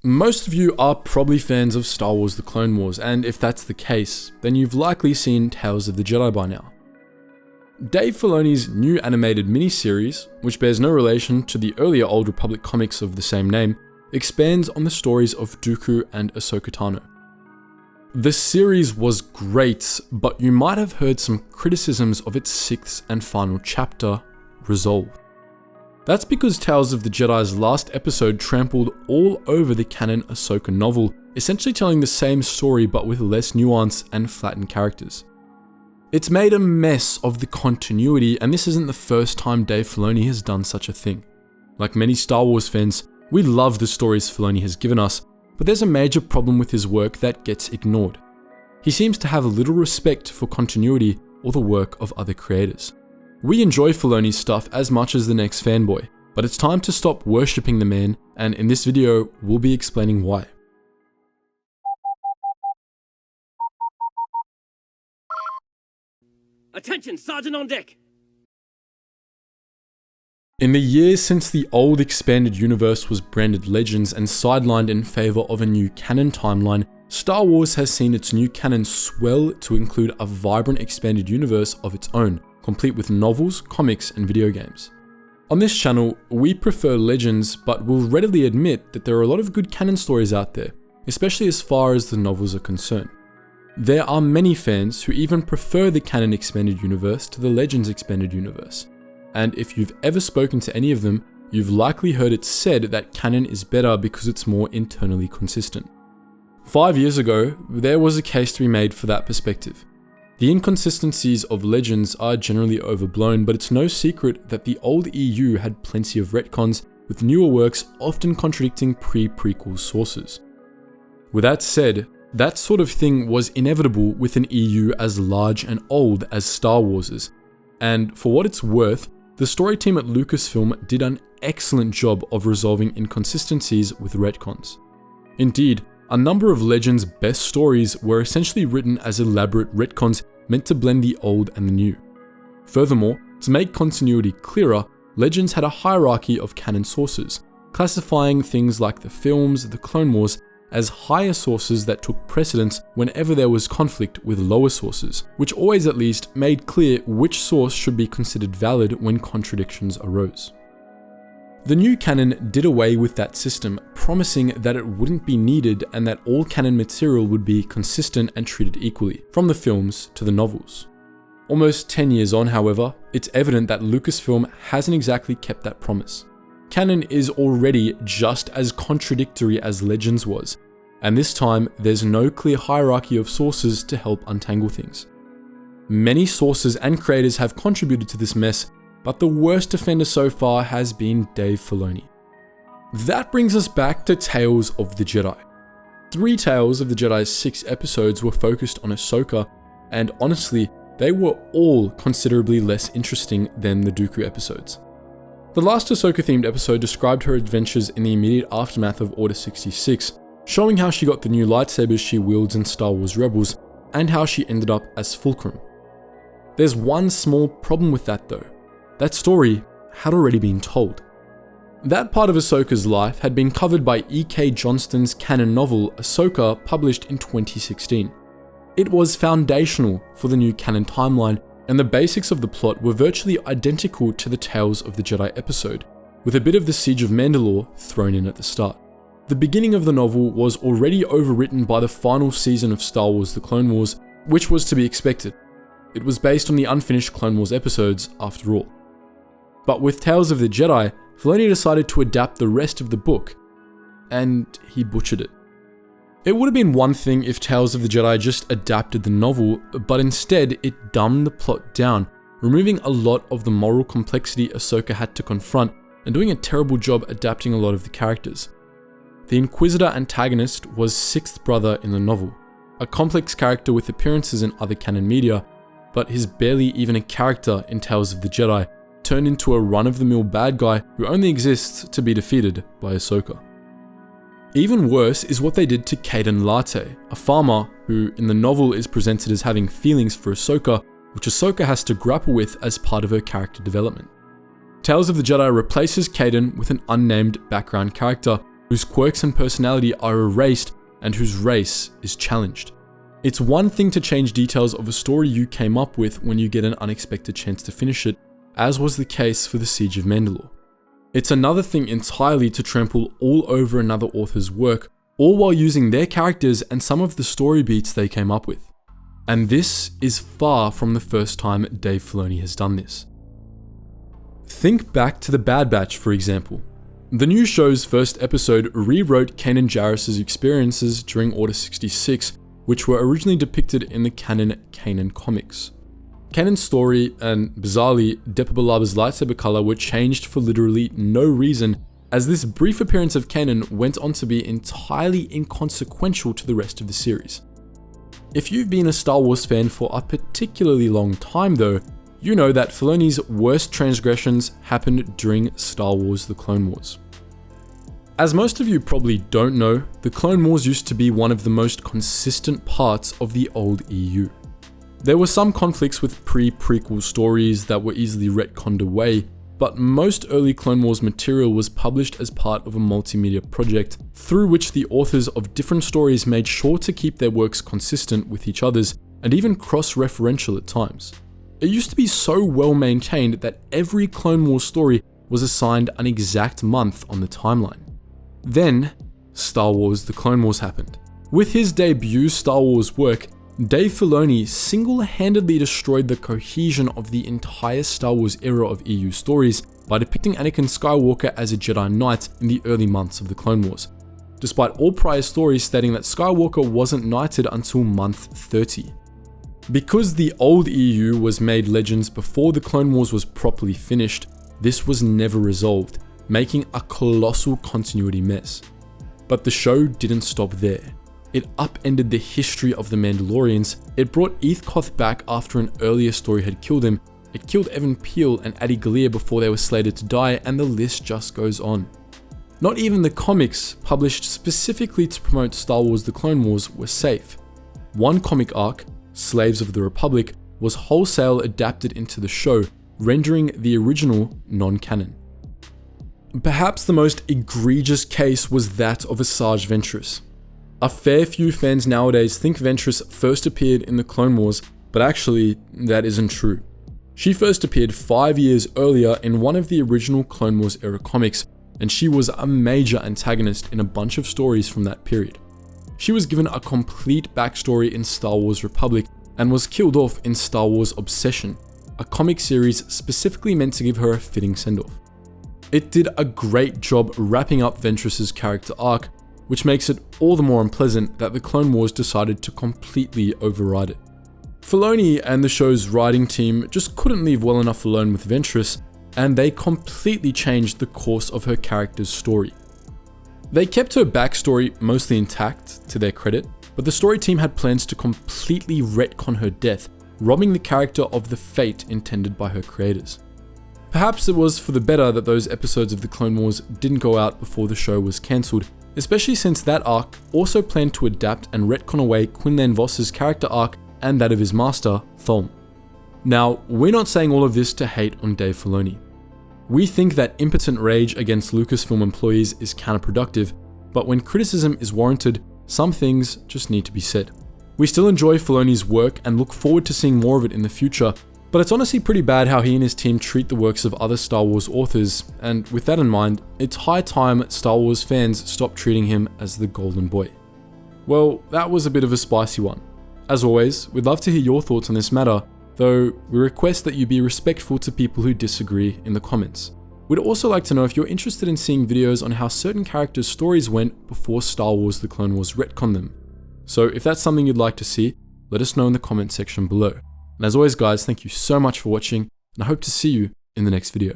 Most of you are probably fans of Star Wars The Clone Wars, and if that's the case, then you've likely seen Tales of the Jedi by now. Dave Filoni's new animated miniseries, which bears no relation to the earlier Old Republic comics of the same name, expands on the stories of Dooku and Ahsoka Tano. The series was great, but you might have heard some criticisms of its sixth and final chapter, Resolve. That's because Tales of the Jedi's last episode trampled all over the canon Ahsoka novel, essentially telling the same story but with less nuance and flattened characters. It's made a mess of the continuity, and this isn't the first time Dave Filoni has done such a thing. Like many Star Wars fans, we love the stories Filoni has given us, but there's a major problem with his work that gets ignored. He seems to have little respect for continuity or the work of other creators. We enjoy Filoni's stuff as much as the next fanboy, but it's time to stop worshipping the man, and in this video, we'll be explaining why. Attention, Sergeant on deck! In the years since the old expanded universe was branded Legends and sidelined in favor of a new canon timeline, Star Wars has seen its new canon swell to include a vibrant expanded universe of its own, complete with novels, comics, and video games. On this channel, we prefer Legends, but will readily admit that there are a lot of good canon stories out there, especially as far as the novels are concerned. There are many fans who even prefer the canon expanded universe to the Legends expanded universe. And if you've ever spoken to any of them, you've likely heard it said that canon is better because it's more internally consistent. 5 years ago, there was a case to be made for that perspective. The inconsistencies of Legends are generally overblown, but it's no secret that the old EU had plenty of retcons, with newer works often contradicting pre-prequel sources. With that said, that sort of thing was inevitable with an EU as large and old as Star Wars is, and for what it's worth, the story team at Lucasfilm did an excellent job of resolving inconsistencies with retcons. Indeed, a number of Legends' best stories were essentially written as elaborate retcons meant to blend the old and the new. Furthermore, to make continuity clearer, Legends had a hierarchy of canon sources, classifying things like the films, the Clone Wars, as higher sources that took precedence whenever there was conflict with lower sources, which always at least made clear which source should be considered valid when contradictions arose. The new canon did away with that system, promising that it wouldn't be needed and that all canon material would be consistent and treated equally, from the films to the novels. Almost 10 years on, however, it's evident that Lucasfilm hasn't exactly kept that promise. Canon is already just as contradictory as Legends was, and this time there's no clear hierarchy of sources to help untangle things. Many sources and creators have contributed to this mess, but the worst offender so far has been Dave Filoni. That brings us back to Tales of the Jedi. 3 Tales of the Jedi's 6 episodes were focused on Ahsoka, and honestly, they were all considerably less interesting than the Dooku episodes. The last Ahsoka-themed episode described her adventures in the immediate aftermath of Order 66, showing how she got the new lightsabers she wields in Star Wars Rebels, and how she ended up as Fulcrum. There's one small problem with that though. That story had already been told. That part of Ahsoka's life had been covered by E.K. Johnston's canon novel Ahsoka, published in 2016. It was foundational for the new canon timeline, and the basics of the plot were virtually identical to the Tales of the Jedi episode, with a bit of the Siege of Mandalore thrown in at the start. The beginning of the novel was already overwritten by the final season of Star Wars The Clone Wars, which was to be expected. It was based on the unfinished Clone Wars episodes, after all. But with Tales of the Jedi, Filoni decided to adapt the rest of the book, and he butchered it. It would have been one thing if Tales of the Jedi just adapted the novel, but instead it dumbed the plot down, removing a lot of the moral complexity Ahsoka had to confront, and doing a terrible job adapting a lot of the characters. The Inquisitor antagonist was Sixth Brother in the novel, a complex character with appearances in other canon media, but he's barely even a character in Tales of the Jedi, turned into a run-of-the-mill bad guy who only exists to be defeated by Ahsoka. Even worse is what they did to Caden Latte, a farmer who in the novel is presented as having feelings for Ahsoka, which Ahsoka has to grapple with as part of her character development. Tales of the Jedi replaces Caden with an unnamed background character whose quirks and personality are erased and whose race is challenged. It's one thing to change details of a story you came up with when you get an unexpected chance to finish it, as was the case for the Siege of Mandalore. It's another thing entirely to trample all over another author's work, all while using their characters and some of the story beats they came up with. And this is far from the first time Dave Filoni has done this. Think back to The Bad Batch, for example. The new show's first episode rewrote Kanan Jarrus's experiences during Order 66, which were originally depicted in the Canon comics. Kanan's story and, bizarrely, Depa Bilaba's lightsaber color were changed for literally no reason, as this brief appearance of Kanan went on to be entirely inconsequential to the rest of the series. If you've been a Star Wars fan for a particularly long time though, you know that Filoni's worst transgressions happened during Star Wars: The Clone Wars. As most of you probably don't know, the Clone Wars used to be one of the most consistent parts of the old EU. There were some conflicts with pre-prequel stories that were easily retconned away, but most early Clone Wars material was published as part of a multimedia project through which the authors of different stories made sure to keep their works consistent with each other's and even cross-referential at times. It used to be so well maintained that every Clone Wars story was assigned an exact month on the timeline. Then, Star Wars: The Clone Wars happened. With his debut Star Wars work, Dave Filoni single-handedly destroyed the cohesion of the entire Star Wars era of EU stories by depicting Anakin Skywalker as a Jedi Knight in the early months of the Clone Wars, despite all prior stories stating that Skywalker wasn't knighted until month 30. Because the old EU was made legends before the Clone Wars was properly finished, this was never resolved, making a colossal continuity mess. But the show didn't stop there. It upended the history of the Mandalorians, it brought Eathcoth back after an earlier story had killed him, it killed Evan Peel and Adi Gallia before they were slated to die, and the list just goes on. Not even the comics, published specifically to promote Star Wars: The Clone Wars, were safe. One comic arc, Slaves of the Republic, was wholesale adapted into the show, rendering the original non-canon. Perhaps the most egregious case was that of Asajj Ventress. A fair few fans nowadays think Ventress first appeared in the Clone Wars, but actually, that isn't true. She first appeared 5 years earlier in one of the original Clone Wars era comics, and she was a major antagonist in a bunch of stories from that period. She was given a complete backstory in Star Wars Republic and was killed off in Star Wars Obsession, a comic series specifically meant to give her a fitting send-off. It did a great job wrapping up Ventress's character arc, which makes it all the more unpleasant that the Clone Wars decided to completely override it. Filoni and the show's writing team just couldn't leave well enough alone with Ventress, and they completely changed the course of her character's story. They kept her backstory mostly intact, to their credit, but the story team had plans to completely retcon her death, robbing the character of the fate intended by her creators. Perhaps it was for the better that those episodes of the Clone Wars didn't go out before the show was cancelled, especially since that arc also planned to adapt and retcon away Quinlan Voss's character arc and that of his master, Thom. Now, we're not saying all of this to hate on Dave Filoni. We think that impotent rage against Lucasfilm employees is counterproductive, but when criticism is warranted, some things just need to be said. We still enjoy Filoni's work and look forward to seeing more of it in the future, but it's honestly pretty bad how he and his team treat the works of other Star Wars authors, and with that in mind, it's high time Star Wars fans stop treating him as the golden boy. Well, that was a bit of a spicy one. As always, we'd love to hear your thoughts on this matter, though we request that you be respectful to people who disagree in the comments. We'd also like to know if you're interested in seeing videos on how certain characters' stories went before Star Wars: The Clone Wars retconned them. So if that's something you'd like to see, let us know in the comment section below. And as always guys, thank you so much for watching, and I hope to see you in the next video.